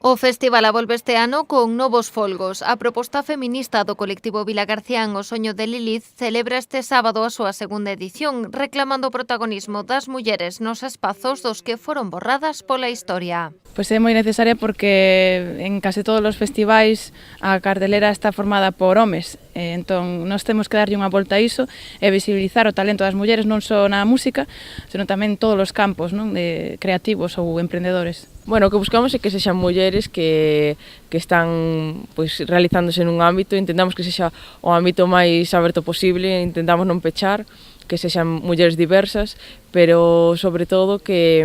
O festival volve este ano con novos folgos. A proposta feminista do colectivo Vilagarcián O Soño de Lilith celebra este sábado a súa segunda edición, reclamando o protagonismo das mulleres nos espazos dos que foron borradas pola historia. Pois é moi necesaria porque en case todos os festivais a cartelera está formada por homes, entón nós temos que darlle unha volta a iso e visibilizar o talento das mulleres non só na música, senón tamén en todos os campos, non, de creativos ou emprendedores. Bueno, o que buscamos é que sexan mulleres que están pois, realizándose nun ámbito, intentamos que sexa o ámbito máis aberto posible, intentamos non pechar, que sexan mulleres diversas, pero sobre todo que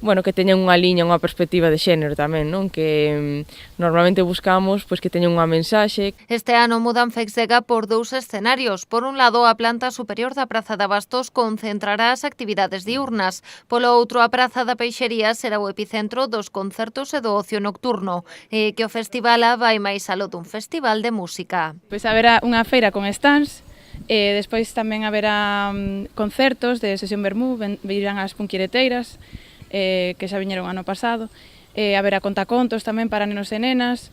que teñan unha liña, unha perspectiva de xénero tamén, non? Que normalmente buscamos pois que teñan unha mensaxe. Este ano mudan Feixega por dous escenarios. Por un lado, a planta superior da Praza de Abastos concentrará as actividades diurnas. Polo outro, a Praza da Peixería será o epicentro dos concertos e do ocio nocturno. E que o festival vai máis aló dun festival de música. Pois haberá unha feira con stands, e despois tamén haberá concertos de sesión vermú, virán as punquireteiras, que xa viñeron ano pasado, haberá contacontos tamén para nenos e nenas,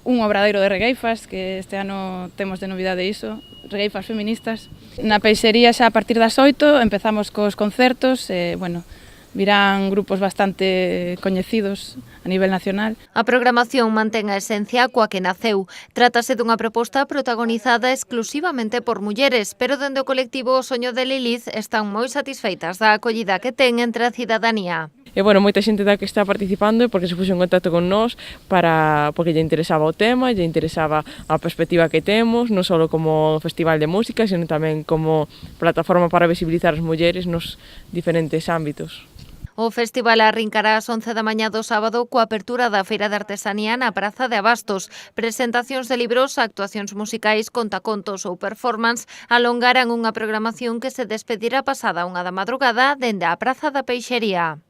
un obradoiro de regueifas, que este ano temos de novidade iso, regueifas feministas. Na peixería xa a partir das 8 empezamos cos concertos, virán grupos bastante coñecidos a nivel nacional. A programación mantén a esencia coa que naceu. Trátase dunha proposta protagonizada exclusivamente por mulleres, pero dende o colectivo O Soño de Lilith están moi satisfeitas da acollida que ten entre a cidadanía. E, moita xente da que está participando porque se puxo en contacto con nós porque lle interesaba o tema, lle interesaba a perspectiva que temos, non só como festival de música, sino tamén como plataforma para visibilizar as mulleres nos diferentes ámbitos. O festival arrincará ás 11 da mañá do sábado coa apertura da Feira de Artesanía na Praza de Abastos. Presentacións de libros, actuacións musicais, contacontos ou performance alongaran unha programación que se despedirá pasada 1 da madrugada dende a Praza da Peixería.